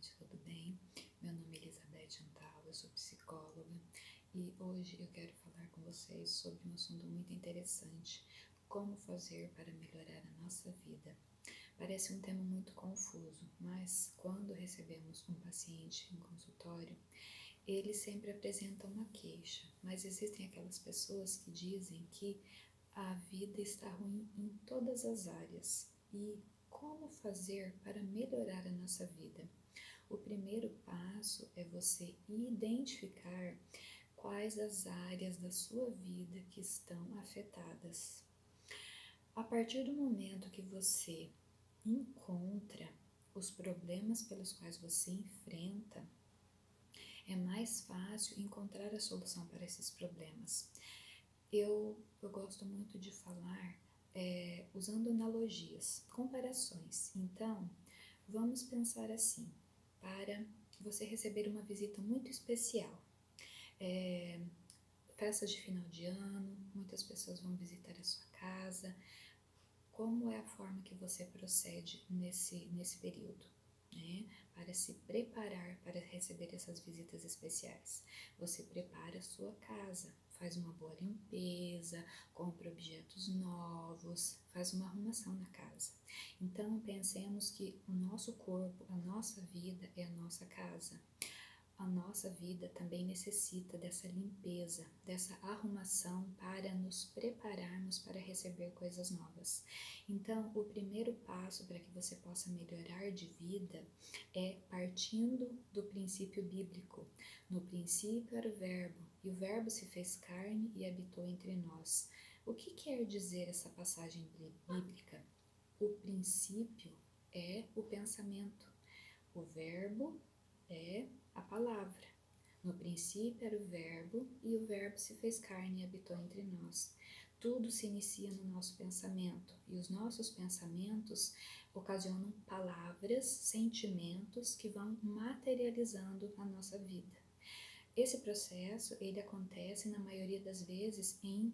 noite, tudo bem? Meu nome é Elizabeth Antal, eu sou psicóloga e hoje eu quero falar com vocês sobre um assunto muito interessante: como fazer para melhorar a nossa vida. Parece um tema muito confuso, mas quando recebemos um paciente em consultório, ele sempre apresenta uma queixa, mas existem aquelas pessoas que dizem que a vida está ruim em todas as áreas. E como fazer para melhorar a nossa vida? O primeiro passo é você identificar quais as áreas da sua vida que estão afetadas. A partir do momento que você encontra os problemas pelos quais você enfrenta, é mais fácil encontrar a solução para esses problemas. Eu gosto muito de falar usando analogias, comparações. Então, vamos pensar assim: para você receber uma visita muito especial, festas de final de ano, muitas pessoas vão visitar a sua casa. Como é a forma que você procede nesse período, né? Para se preparar para receber essas visitas especiais? Você prepara a sua casa, faz uma boa limpeza, compra objetos novos, faz uma arrumação na casa. Então, pensemos que o nosso corpo, a nossa vida é a nossa casa. A nossa vida também necessita dessa limpeza, dessa arrumação para nos prepararmos para receber coisas novas. Então, o primeiro passo para que você possa melhorar de vida é partindo do princípio bíblico. No princípio era o Verbo, e o Verbo se fez carne e habitou entre nós. O que quer dizer essa passagem bíblica? O princípio é o pensamento. O Verbo é a palavra. No princípio era o Verbo, e o Verbo se fez carne e habitou entre nós. Tudo se inicia no nosso pensamento, e os nossos pensamentos ocasionam palavras, sentimentos que vão materializando a nossa vida. Esse processo, ele acontece na maioria das vezes em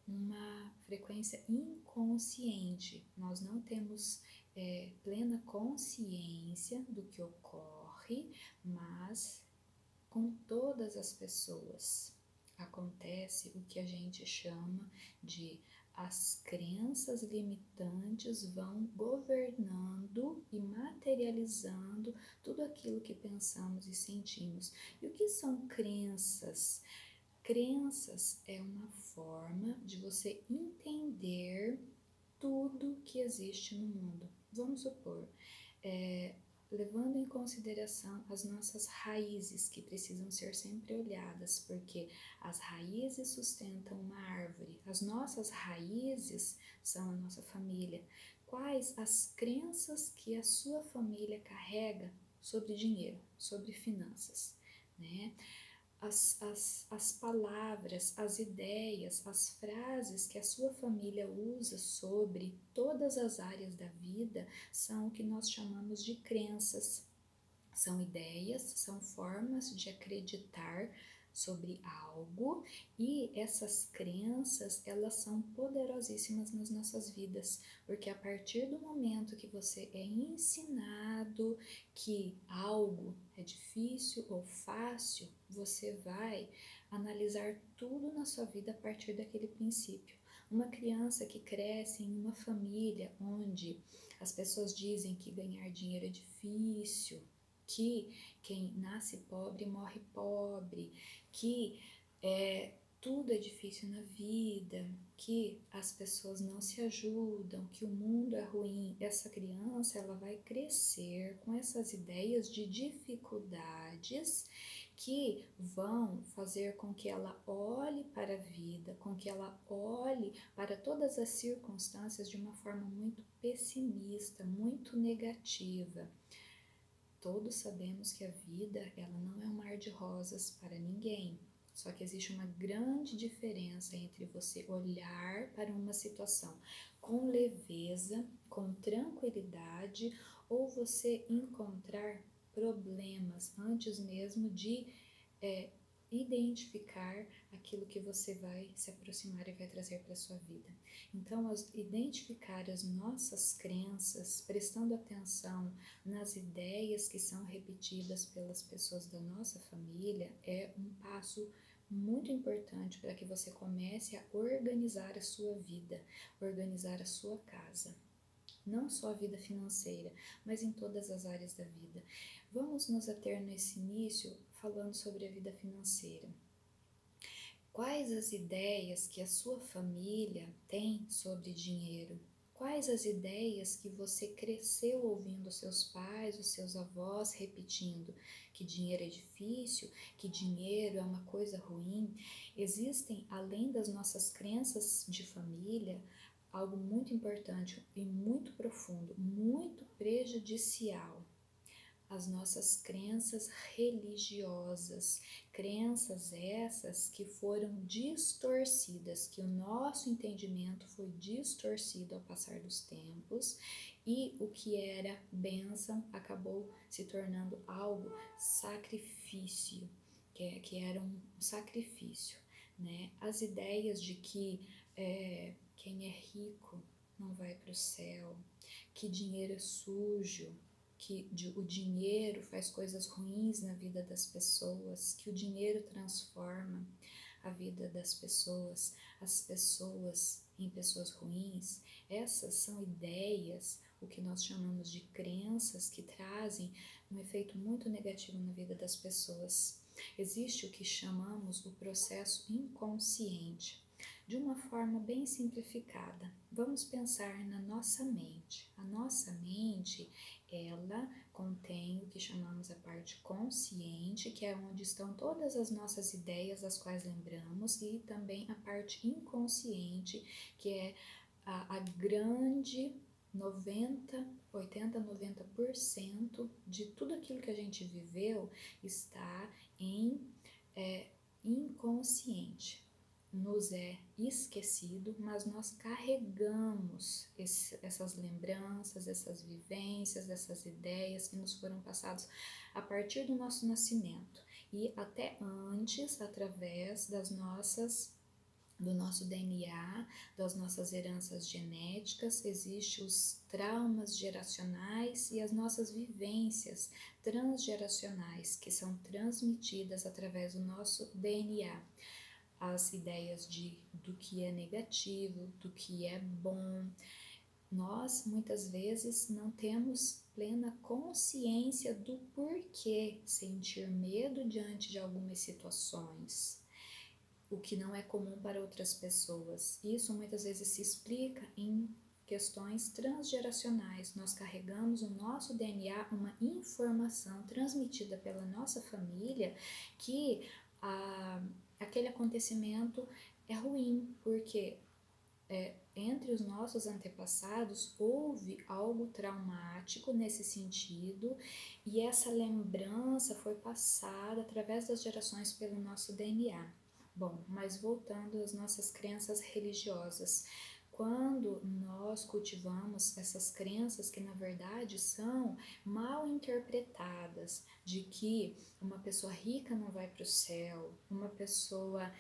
uma frequência inconsciente. Nós não temos plena consciência do que ocorre, mas com todas as pessoas acontece o que a gente chama de as crenças limitantes vão governando e materializando tudo aquilo que pensamos e sentimos. E o que são crenças? Crenças é uma forma de você entender tudo que existe no mundo. Vamos supor, levando em consideração as nossas raízes, que precisam ser sempre olhadas, porque as raízes sustentam uma árvore. As nossas raízes são a nossa família. Quais as crenças que a sua família carrega sobre dinheiro, sobre finanças, né? As palavras, as ideias, as frases que a sua família usa sobre todas as áreas da vida são o que nós chamamos de crenças. São ideias, são formas de acreditar sobre algo, e essas crenças, elas são poderosíssimas nas nossas vidas, porque a partir do momento que você é ensinado que algo é difícil ou fácil, você vai analisar tudo na sua vida a partir daquele princípio. Uma criança que cresce em uma família onde as pessoas dizem que ganhar dinheiro é difícil, que quem nasce pobre morre pobre, que tudo é difícil na vida, que as pessoas não se ajudam, que o mundo é ruim. Essa criança, ela vai crescer com essas ideias de dificuldades que vão fazer com que ela olhe para a vida, com que ela olhe para todas as circunstâncias de uma forma muito pessimista, muito negativa. Todos sabemos que a vida, ela não é um mar de rosas para ninguém. Só que existe uma grande diferença entre você olhar para uma situação com leveza, com tranquilidade, ou você encontrar problemas antes mesmo de identificar aquilo que você vai se aproximar e vai trazer para a sua vida. Então, identificar as nossas crenças, prestando atenção nas ideias que são repetidas pelas pessoas da nossa família, é um passo muito importante para que você comece a organizar a sua vida, organizar a sua casa. Não só a vida financeira, mas em todas as áreas da vida. Vamos nos ater nesse início falando sobre a vida financeira. Quais as ideias que a sua família tem sobre dinheiro? Quais as ideias que você cresceu ouvindo os seus pais, os seus avós repetindo que dinheiro é difícil, que dinheiro é uma coisa ruim? Existem, além das nossas crenças de família, algo muito importante e muito profundo, muito prejudicial: as nossas crenças religiosas, crenças essas que foram distorcidas, que o nosso entendimento foi distorcido ao passar dos tempos, e o que era bênção acabou se tornando algo sacrifício, que era um sacrifício, né? As ideias de que quem é rico não vai para o céu, que dinheiro é sujo, que o dinheiro faz coisas ruins na vida das pessoas, que o dinheiro transforma a vida das pessoas, as pessoas em pessoas ruins. Essas são ideias, o que nós chamamos de crenças, que trazem um efeito muito negativo na vida das pessoas. Existe o que chamamos o processo inconsciente. De uma forma bem simplificada, vamos pensar na nossa mente. A nossa mente, ela contém o que chamamos a parte consciente, que é onde estão todas as nossas ideias, das quais lembramos, e também a parte inconsciente, que é a grande 90% de tudo aquilo que a gente viveu está em inconsciente. Nos é esquecido, mas nós carregamos essas lembranças, essas vivências, essas ideias que nos foram passadas a partir do nosso nascimento e até antes, através do nosso DNA, das nossas heranças genéticas. Existem os traumas geracionais e as nossas vivências transgeracionais, que são transmitidas através do nosso DNA. As ideias do que é negativo, do que é bom. Nós, muitas vezes, não temos plena consciência do porquê sentir medo diante de algumas situações, o que não é comum para outras pessoas. Isso muitas vezes se explica em questões transgeracionais. Nós carregamos no nosso DNA uma informação transmitida pela nossa família que aquele acontecimento é ruim, porque entre os nossos antepassados houve algo traumático nesse sentido, e essa lembrança foi passada através das gerações pelo nosso DNA. Bom, mas voltando às nossas crenças religiosas, quando nós cultivamos essas crenças que na verdade são mal interpretadas, de que uma pessoa rica não vai para o céu, uma pessoa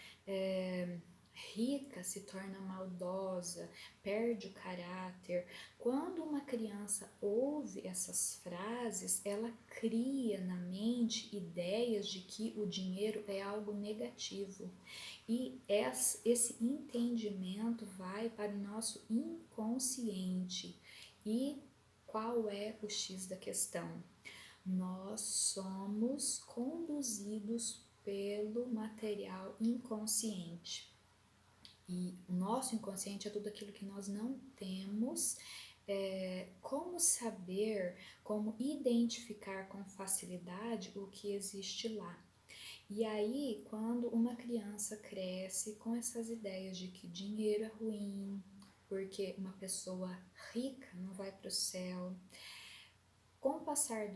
rica se torna maldosa, perde o caráter. Quando uma criança ouve essas frases, ela cria na mente ideias de que o dinheiro é algo negativo. E esse entendimento vai para o nosso inconsciente. E qual é o X da questão? Nós somos conduzidos pelo material inconsciente. E o nosso inconsciente é tudo aquilo que nós não temos como saber, como identificar com facilidade o que existe lá. E aí, quando uma criança cresce com essas ideias de que dinheiro é ruim, porque uma pessoa rica não vai para o céu, com o passar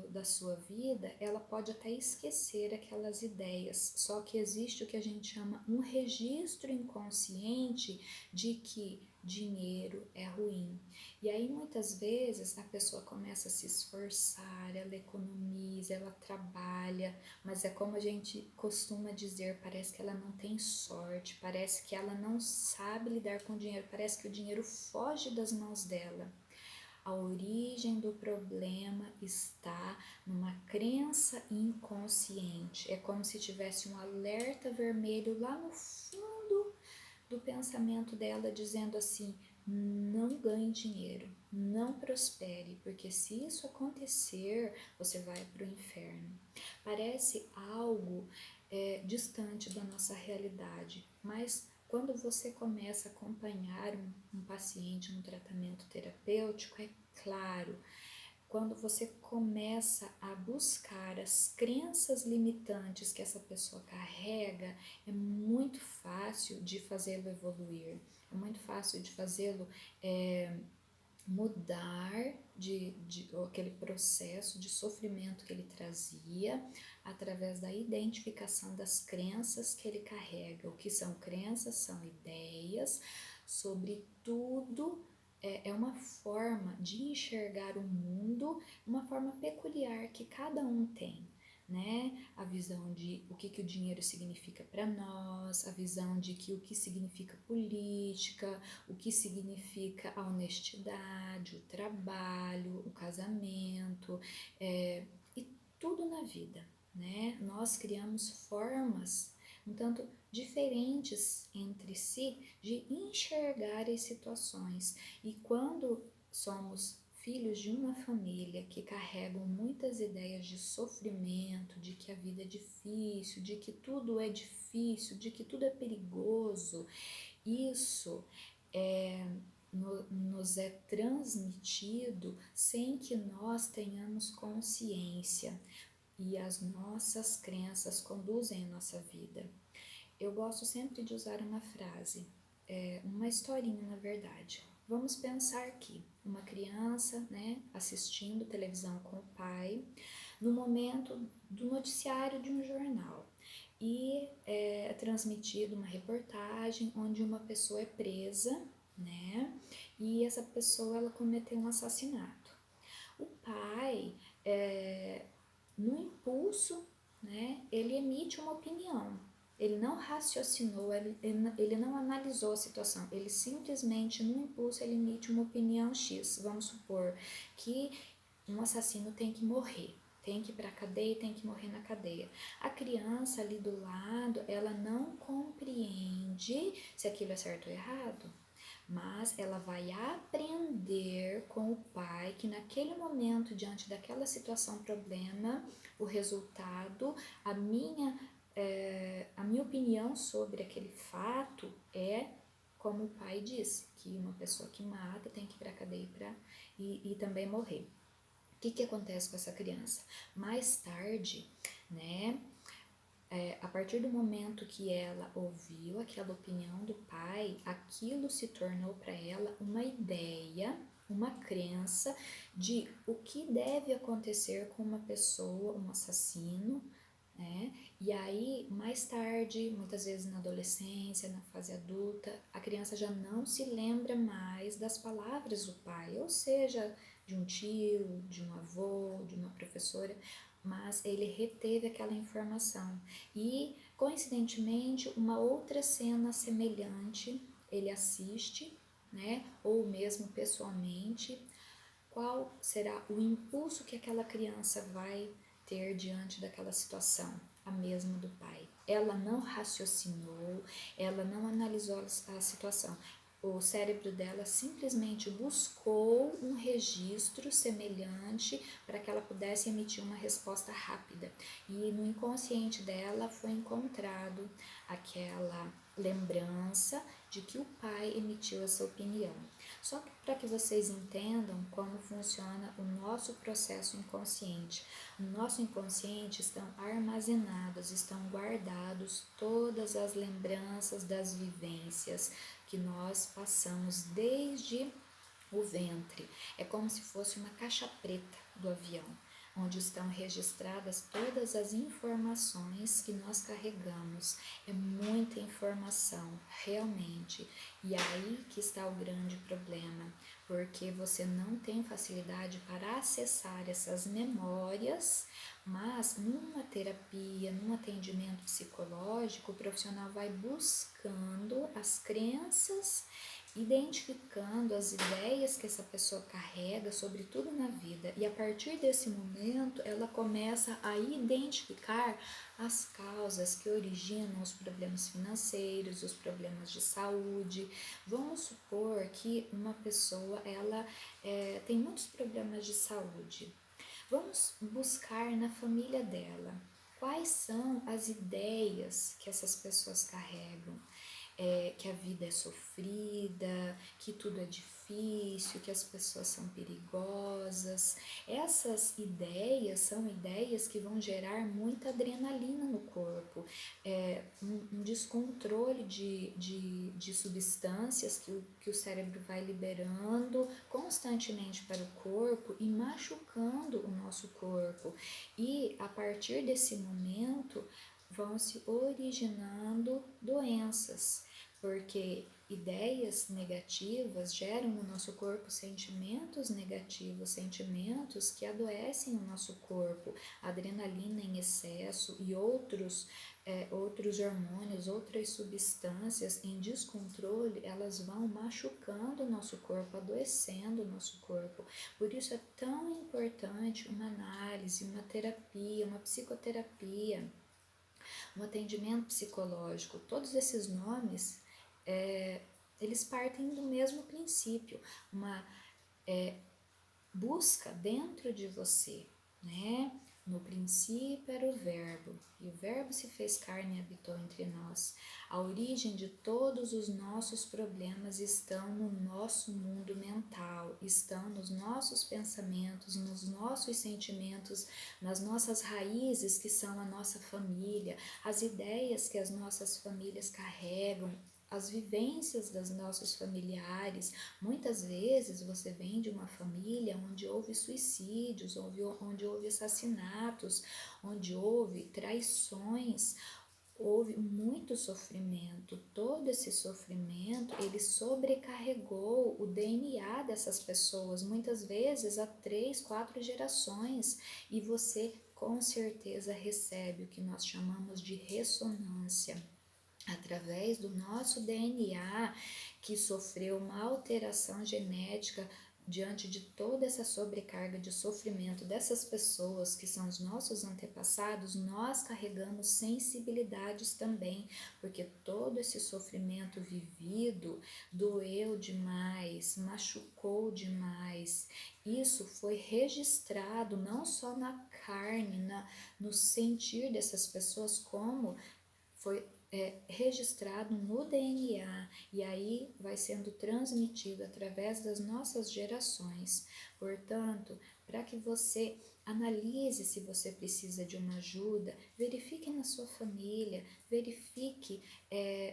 da sua vida, ela pode até esquecer aquelas ideias, só que existe o que a gente chama um registro inconsciente de que dinheiro é ruim. E aí muitas vezes a pessoa começa a se esforçar, ela economiza, ela trabalha, mas é como a gente costuma dizer, parece que ela não tem sorte, parece que ela não sabe lidar com o dinheiro, parece que o dinheiro foge das mãos dela. A origem do problema está numa crença inconsciente. É como se tivesse um alerta vermelho lá no fundo do pensamento dela dizendo assim: não ganhe dinheiro, não prospere, porque se isso acontecer, você vai para o inferno. Parece algo distante da nossa realidade, mas quando você começa a acompanhar um paciente no tratamento terapêutico, é claro, quando você começa a buscar as crenças limitantes que essa pessoa carrega, é muito fácil de fazê-lo evoluir, é muito fácil de fazê-lo mudar de aquele processo de sofrimento que ele trazia através da identificação das crenças que ele carrega. O que são crenças? São ideias sobre tudo. É uma forma de enxergar o mundo, uma forma peculiar que cada um tem, né? A visão de o que o dinheiro significa para nós, a visão de que o que significa política, o que significa a honestidade, o trabalho, o casamento, e tudo na vida, né? Nós criamos formas um tanto diferentes entre si de enxergar as situações. E quando somos filhos de uma família que carregam muitas ideias de sofrimento, de que a vida é difícil, de que tudo é difícil, de que tudo é perigoso, isso nos é transmitido sem que nós tenhamos consciência, e as nossas crenças conduzem a nossa vida. Eu gosto sempre de usar uma frase, uma historinha na verdade. Vamos pensar aqui, uma criança, né, assistindo televisão com o pai, no momento do noticiário de um jornal. E é transmitida uma reportagem onde uma pessoa é presa, né, e essa pessoa ela cometeu um assassinato. O pai, no impulso, né, ele emite uma opinião. Ele não raciocinou, ele não analisou a situação, ele simplesmente, no impulso, ele emite uma opinião X. Vamos supor que um assassino tem que morrer, tem que ir para a cadeia, tem que morrer na cadeia. A criança ali do lado, ela não compreende se aquilo é certo ou errado, mas ela vai aprender com o pai que naquele momento, diante daquela situação problema, o resultado, a minha opinião sobre aquele fato é como o pai disse, que uma pessoa que mata tem que ir para a cadeia e também morrer. O que acontece com essa criança? Mais tarde, né, a partir do momento que ela ouviu aquela opinião do pai, aquilo se tornou para ela uma ideia, uma crença de o que deve acontecer com uma pessoa, um assassino, né? E aí, mais tarde, muitas vezes na adolescência, na fase adulta, a criança já não se lembra mais das palavras do pai, ou seja, de um tio, de um avô, de uma professora, mas ele reteve aquela informação. E, coincidentemente, uma outra cena semelhante ele assiste, né? Ou mesmo pessoalmente. Qual será o impulso que aquela criança vai ter diante daquela situação? A mesma do pai. Ela não raciocinou, ela não analisou a situação. O cérebro dela simplesmente buscou um registro semelhante para que ela pudesse emitir uma resposta rápida. E no inconsciente dela foi encontrado aquela lembrança de que o pai emitiu essa opinião. Só que para que vocês entendam como funciona o nosso processo inconsciente. No nosso inconsciente estão armazenados, estão guardados todas as lembranças das vivências que nós passamos desde o ventre. É como se fosse uma caixa preta do avião, onde estão registradas todas as informações que nós carregamos. É muita informação, realmente. E aí que está o grande problema, porque você não tem facilidade para acessar essas memórias, mas numa terapia, num atendimento psicológico, o profissional vai buscando as crenças, identificando as ideias que essa pessoa carrega sobre tudo na vida, e a partir desse momento ela começa a identificar as causas que originam os problemas financeiros, os problemas de saúde. Vamos supor que uma pessoa ela tem muitos problemas de saúde. Vamos buscar na família dela quais são as ideias que essas pessoas carregam. Que a vida é sofrida, que tudo é difícil, que as pessoas são perigosas. Essas ideias são ideias que vão gerar muita adrenalina no corpo, um descontrole de substâncias que o cérebro vai liberando constantemente para o corpo e machucando o nosso corpo. E a partir desse momento vão se originando doenças, porque ideias negativas geram no nosso corpo sentimentos negativos, sentimentos que adoecem o nosso corpo, adrenalina em excesso e outros hormônios, outras substâncias em descontrole, elas vão machucando o nosso corpo, adoecendo o nosso corpo. Por isso é tão importante uma análise, uma terapia, uma psicoterapia, um atendimento psicológico. Todos esses nomes, eles partem do mesmo princípio, uma busca dentro de você, né? No princípio era o verbo, e o verbo se fez carne e habitou entre nós. A origem de todos os nossos problemas estão no nosso mundo mental, estão nos nossos pensamentos, nos nossos sentimentos, nas nossas raízes que são a nossa família, as ideias que as nossas famílias carregam, as vivências dos nossos familiares. Muitas vezes você vem de uma família onde houve suicídios, onde houve assassinatos, onde houve traições, houve muito sofrimento. Todo esse sofrimento, ele sobrecarregou o DNA dessas pessoas, muitas vezes há 3, 4 gerações, e você com certeza recebe o que nós chamamos de ressonância. Através do nosso DNA, que sofreu uma alteração genética diante de toda essa sobrecarga de sofrimento dessas pessoas que são os nossos antepassados, nós carregamos sensibilidades também, porque todo esse sofrimento vivido doeu demais, machucou demais. Isso foi registrado não só na carne, no sentir dessas pessoas, como foi registrado no DNA, e aí vai sendo transmitido através das nossas gerações. Portanto, para que você analise se você precisa de uma ajuda, verifique na sua família, verifique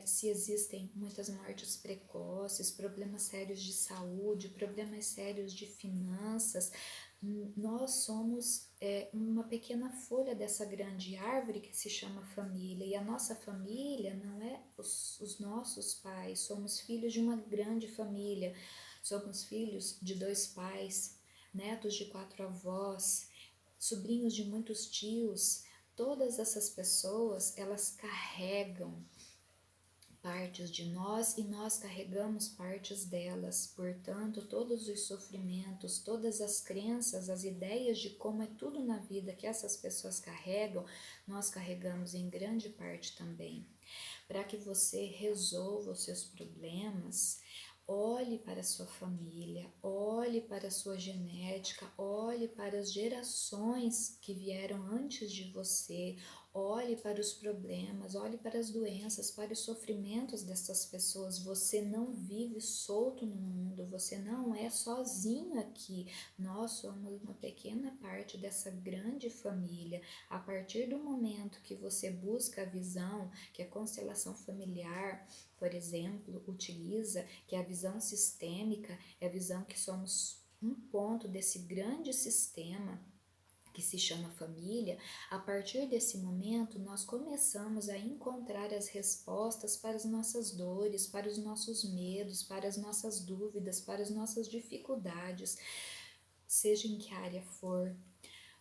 se existem muitas mortes precoces, problemas sérios de saúde, problemas sérios de finanças. Nós somos uma pequena folha dessa grande árvore que se chama família, e a nossa família não é os nossos pais, somos filhos de uma grande família, somos filhos de 2 pais, netos de 4 avós, sobrinhos de muitos tios. Todas essas pessoas, elas carregam partes de nós e nós carregamos partes delas. Portanto, todos os sofrimentos, todas as crenças, as ideias de como é tudo na vida que essas pessoas carregam, nós carregamos em grande parte também. Para que você resolva os seus problemas, olhe para a sua família, olhe para a sua genética, olhe para as gerações que vieram antes de você, olhe para os problemas, olhe para as doenças, para os sofrimentos dessas pessoas. Você não vive solto no mundo, você não é sozinho aqui. Nós somos uma pequena parte dessa grande família. A partir do momento que você busca a visão que a constelação familiar, por exemplo, utiliza, que é a visão sistêmica, é a visão que somos um ponto desse grande sistema, que se chama família, a partir desse momento nós começamos a encontrar as respostas para as nossas dores, para os nossos medos, para as nossas dúvidas, para as nossas dificuldades, seja em que área for.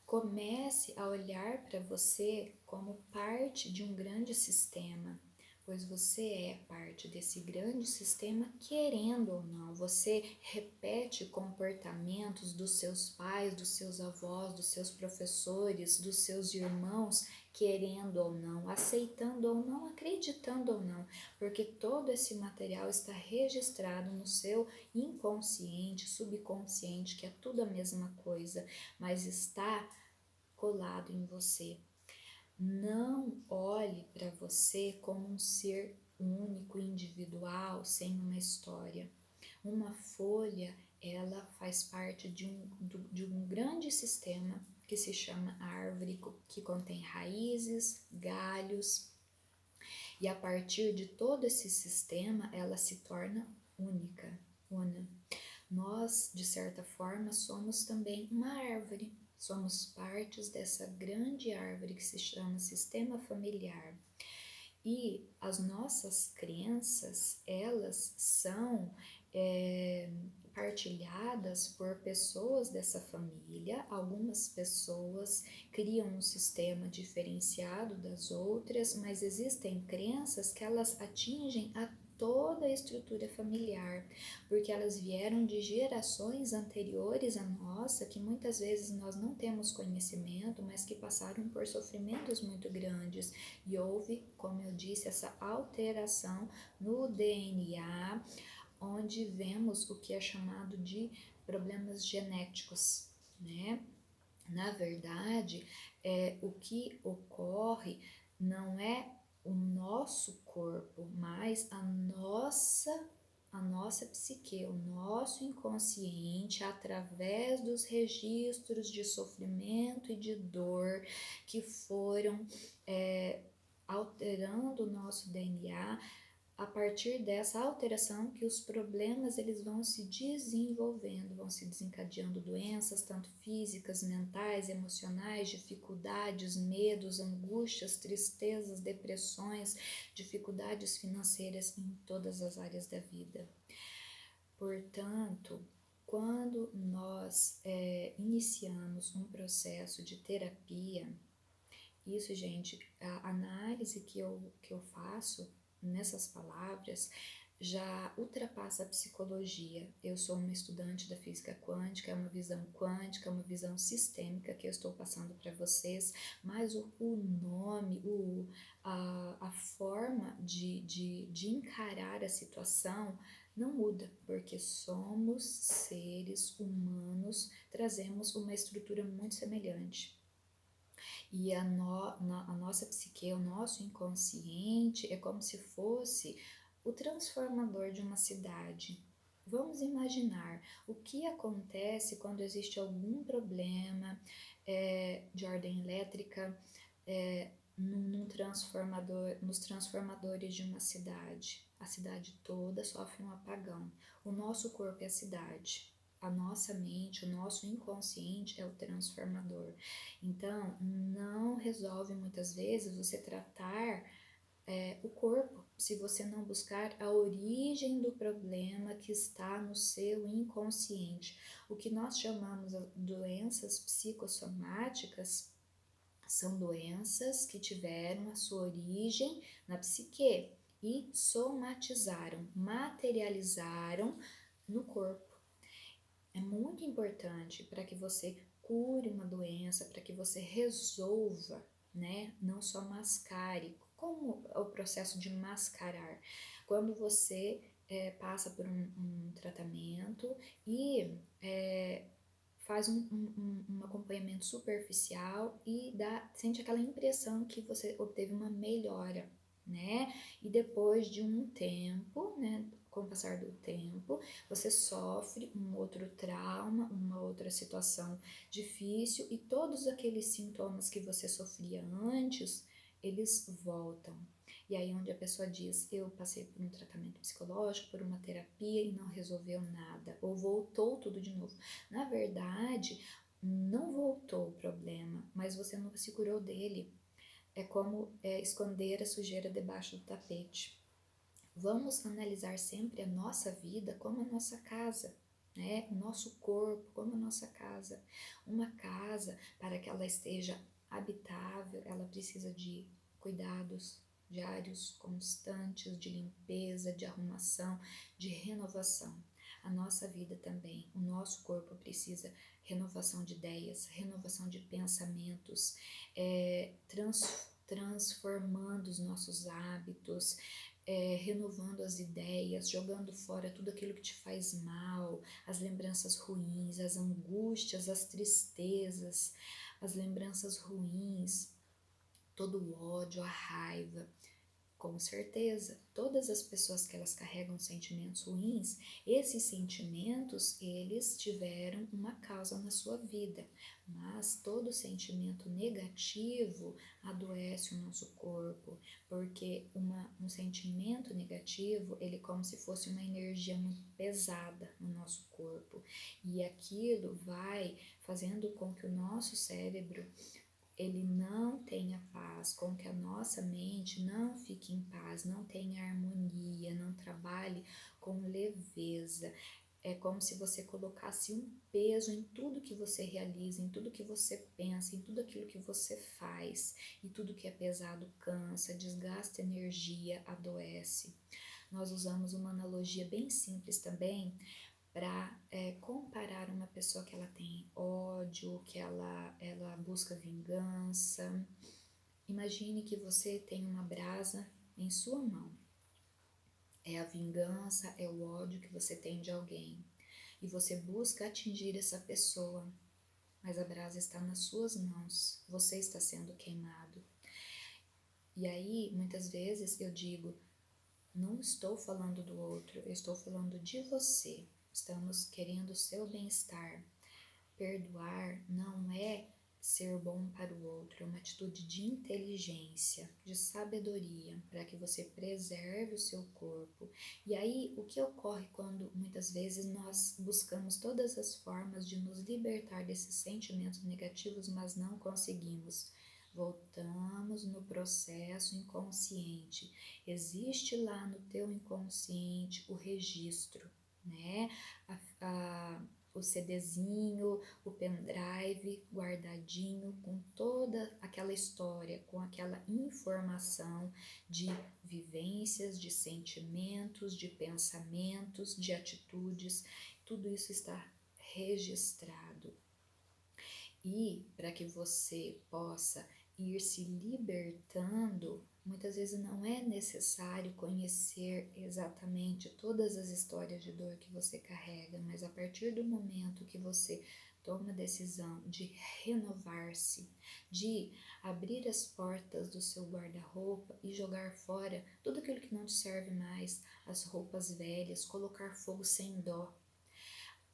Comece a olhar para você como parte de um grande sistema, pois você é parte desse grande sistema, querendo ou não. Você repete comportamentos dos seus pais, dos seus avós, dos seus professores, dos seus irmãos, querendo ou não, aceitando ou não, acreditando ou não, porque todo esse material está registrado no seu inconsciente, subconsciente, que é tudo a mesma coisa, mas está colado em você. Não olhe para você como um ser único, individual, sem uma história. Uma folha, ela faz parte de um grande sistema que se chama árvore, que contém raízes, galhos, e a partir de todo esse sistema, ela se torna única, una. Nós, de certa forma, somos também uma árvore. Somos partes dessa grande árvore que se chama sistema familiar. E as nossas crenças, elas são partilhadas por pessoas dessa família. Algumas pessoas criam um sistema diferenciado das outras, mas existem crenças que elas atingem a toda a estrutura familiar, porque elas vieram de gerações anteriores à nossa, que muitas vezes nós não temos conhecimento, mas que passaram por sofrimentos muito grandes, e houve, como eu disse, essa alteração no DNA, onde vemos o que é chamado de problemas genéticos, né? Na verdade, o que ocorre não é o nosso corpo, mas a nossa psique, o nosso inconsciente, através dos registros de sofrimento e de dor que foram alterando o nosso DNA. A partir dessa alteração que os problemas eles vão se desenvolvendo, vão se desencadeando doenças, tanto físicas, mentais, emocionais, dificuldades, medos, angústias, tristezas, depressões, dificuldades financeiras em todas as áreas da vida. Portanto, quando nós iniciamos um processo de terapia, isso, gente, a análise que eu faço nessas palavras já ultrapassa a psicologia. Eu sou uma estudante da física quântica, é uma visão quântica, é uma visão sistêmica que eu estou passando para vocês, mas o nome, a forma de encarar a situação não muda, porque somos seres humanos, trazemos uma estrutura muito semelhante. E a nossa psique, o nosso inconsciente, é como se fosse o transformador de uma cidade. Vamos imaginar o que acontece quando existe algum problema de ordem elétrica num transformador, nos transformadores de uma cidade. A cidade toda sofre um apagão. O nosso corpo é a cidade. A nossa mente, o nosso inconsciente é o transformador. Então, não resolve muitas vezes você tratar o corpo se você não buscar a origem do problema que está no seu inconsciente. O que nós chamamos de doenças psicossomáticas são doenças que tiveram a sua origem na psique e somatizaram, materializaram no corpo. É muito importante para que você cure uma doença, para que você resolva, né? Não só mascare. Como é o processo de mascarar? Quando você passa por um tratamento e faz um acompanhamento superficial e sente aquela impressão que você obteve uma melhora, né? E depois de um tempo, né? Com o passar do tempo, você sofre um outro trauma, uma outra situação difícil e todos aqueles sintomas que você sofria antes, eles voltam. E aí onde a pessoa diz, eu passei por um tratamento psicológico, por uma terapia e não resolveu nada, ou voltou tudo de novo. Na verdade, não voltou o problema, mas você não se curou dele. É como esconder a sujeira debaixo do tapete. Vamos analisar sempre a nossa vida como a nossa casa, né? O nosso corpo como a nossa casa. Uma casa, para que ela esteja habitável, ela precisa de cuidados diários, constantes, de limpeza, de arrumação, de renovação. A nossa vida também, o nosso corpo precisa renovação de ideias, renovação de pensamentos, transformando os nossos hábitos, renovando as ideias, jogando fora tudo aquilo que te faz mal, as lembranças ruins, as angústias, as tristezas, as lembranças ruins, todo o ódio, a raiva. Com certeza, todas as pessoas que elas carregam sentimentos ruins, esses sentimentos, eles tiveram uma causa na sua vida, mas todo sentimento negativo adoece o nosso corpo, porque um sentimento negativo, ele é como se fosse uma energia muito pesada no nosso corpo, e aquilo vai fazendo com que o nosso cérebro ele não tenha paz, com que a nossa mente não fique em paz, não tenha harmonia, não trabalhe com leveza. É como se você colocasse um peso em tudo que você realiza, em tudo que você pensa, em tudo aquilo que você faz. E tudo que é pesado cansa, desgasta energia, adoece. Nós usamos uma analogia bem simples também para comparar uma pessoa que ela tem ódio, que ela busca vingança. Imagine que você tem uma brasa em sua mão. É a vingança, é o ódio que você tem de alguém. E você busca atingir essa pessoa, mas a brasa está nas suas mãos. Você está sendo queimado. E aí, muitas vezes eu digo, não estou falando do outro, eu estou falando de você. Estamos querendo o seu bem-estar. Perdoar não é ser bom para o outro, é uma atitude de inteligência, de sabedoria, para que você preserve o seu corpo. E aí, o que ocorre quando muitas vezes nós buscamos todas as formas de nos libertar desses sentimentos negativos, mas não conseguimos? Voltamos no processo inconsciente. Existe lá no teu inconsciente o registro, né? O CDzinho, o pendrive guardadinho com toda aquela história, com aquela informação de vivências, de sentimentos, de pensamentos, de atitudes, tudo isso está registrado. E para que você possa ir se libertando, muitas vezes não é necessário conhecer exatamente todas as histórias de dor que você carrega, mas a partir do momento que você toma a decisão de renovar-se, de abrir as portas do seu guarda-roupa e jogar fora tudo aquilo que não te serve mais, as roupas velhas, colocar fogo sem dó,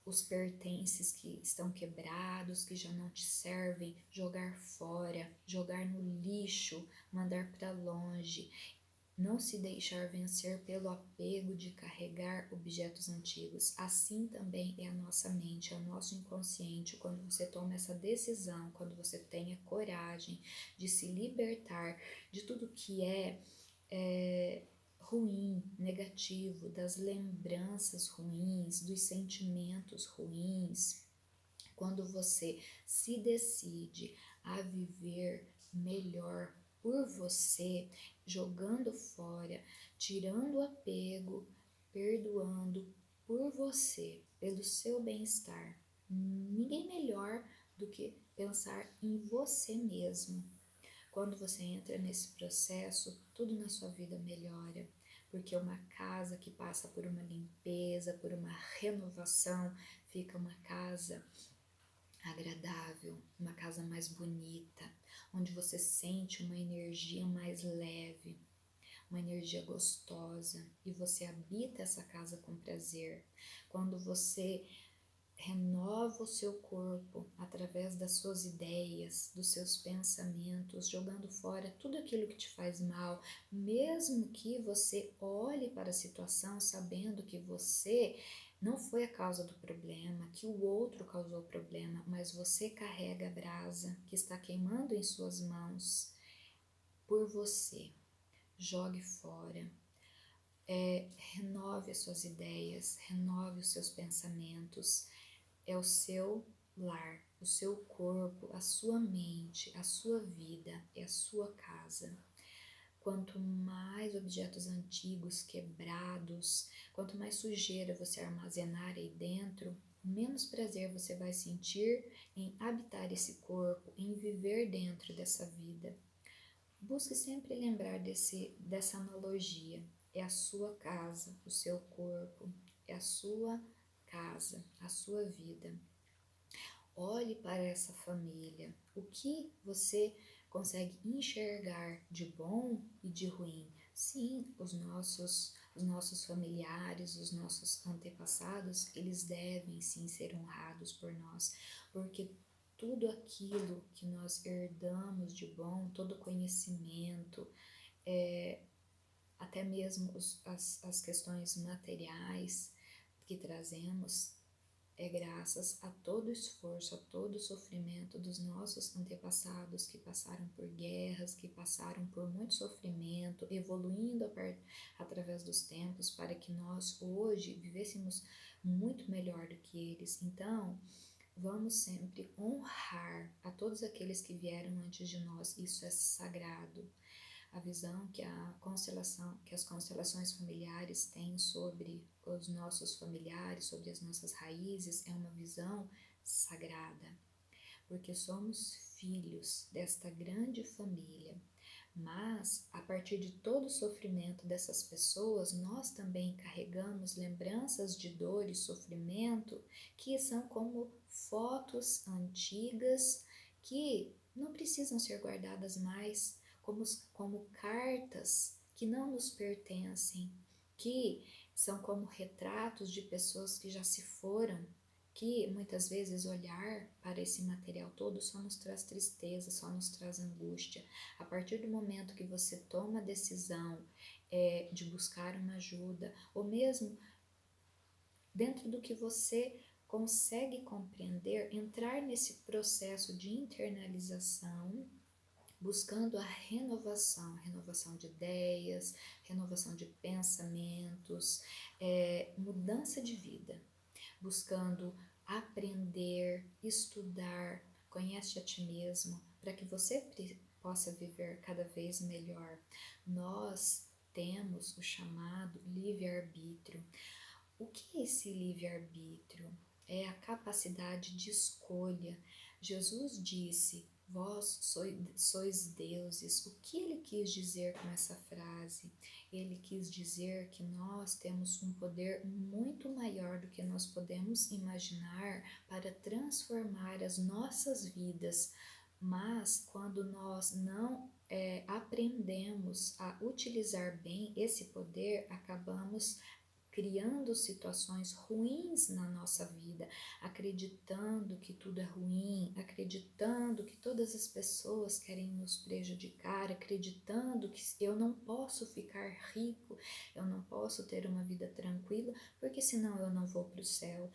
os pertences que estão quebrados, que já não te servem, jogar fora, jogar no lixo, mandar para longe. Não se deixar vencer pelo apego de carregar objetos antigos. Assim também é a nossa mente, é o nosso inconsciente. Quando você toma essa decisão, quando você tem a coragem de se libertar de tudo que é ruim, negativo, das lembranças ruins, dos sentimentos ruins, quando você se decide a viver melhor por você, jogando fora, tirando o apego, perdoando por você, pelo seu bem-estar. Ninguém melhor do que pensar em você mesmo. Quando você entra nesse processo, tudo na sua vida melhora, porque uma casa que passa por uma limpeza, por uma renovação, fica uma casa agradável, uma casa mais bonita, onde você sente uma energia mais leve, uma energia gostosa, e você habita essa casa com prazer. Quando você renova o seu corpo através das suas ideias, dos seus pensamentos, jogando fora tudo aquilo que te faz mal, mesmo que você olhe para a situação sabendo que você Não foi a causa do problema, que o outro causou o problema, mas você carrega a brasa que está queimando em suas mãos por você. Jogue fora. Renove as suas ideias, renove os seus pensamentos. É o seu lar, o seu corpo, a sua mente, a sua vida, é a sua casa. Quanto mais objetos antigos, quebrados, quanto mais sujeira você armazenar aí dentro, menos prazer você vai sentir em habitar esse corpo, em viver dentro dessa vida. Busque sempre lembrar dessa analogia. É a sua casa, o seu corpo, é a sua casa, a sua vida. Olhe para essa família. O que você consegue enxergar de bom e de ruim? Sim, os nossos familiares, os nossos antepassados, eles devem sim ser honrados por nós, porque tudo aquilo que nós herdamos de bom, todo conhecimento, até mesmo as questões materiais que trazemos, é graças a todo o esforço, a todo o sofrimento dos nossos antepassados que passaram por guerras, que passaram por muito sofrimento, evoluindo através dos tempos para que nós hoje vivêssemos muito melhor do que eles. Então, vamos sempre honrar a todos aqueles que vieram antes de nós. Isso é sagrado. A visão que as constelações familiares têm sobre os nossos familiares, sobre as nossas raízes, é uma visão sagrada, porque somos filhos desta grande família. Mas, a partir de todo o sofrimento dessas pessoas, nós também carregamos lembranças de dor e sofrimento que são como fotos antigas que não precisam ser guardadas mais, como cartas que não nos pertencem, que são como retratos de pessoas que já se foram, que muitas vezes olhar para esse material todo só nos traz tristeza, só nos traz angústia. A partir do momento que você toma a decisão de buscar uma ajuda, ou mesmo dentro do que você consegue compreender, entrar nesse processo de internalização, buscando a renovação de ideias, renovação de pensamentos, mudança de vida, buscando aprender, estudar, conhece a ti mesmo, para que você possa viver cada vez melhor. Nós temos o chamado livre-arbítrio. O que é esse livre-arbítrio? É a capacidade de escolha. Jesus disse: Vós sois deuses. O que ele quis dizer com essa frase? Ele quis dizer que nós temos um poder muito maior do que nós podemos imaginar para transformar as nossas vidas. Mas quando nós não aprendemos a utilizar bem esse poder, acabamos criando situações ruins na nossa vida, acreditando que tudo é ruim, acreditando que todas as pessoas querem nos prejudicar, acreditando que eu não posso ficar rico, eu não posso ter uma vida tranquila, porque senão eu não vou para o céu.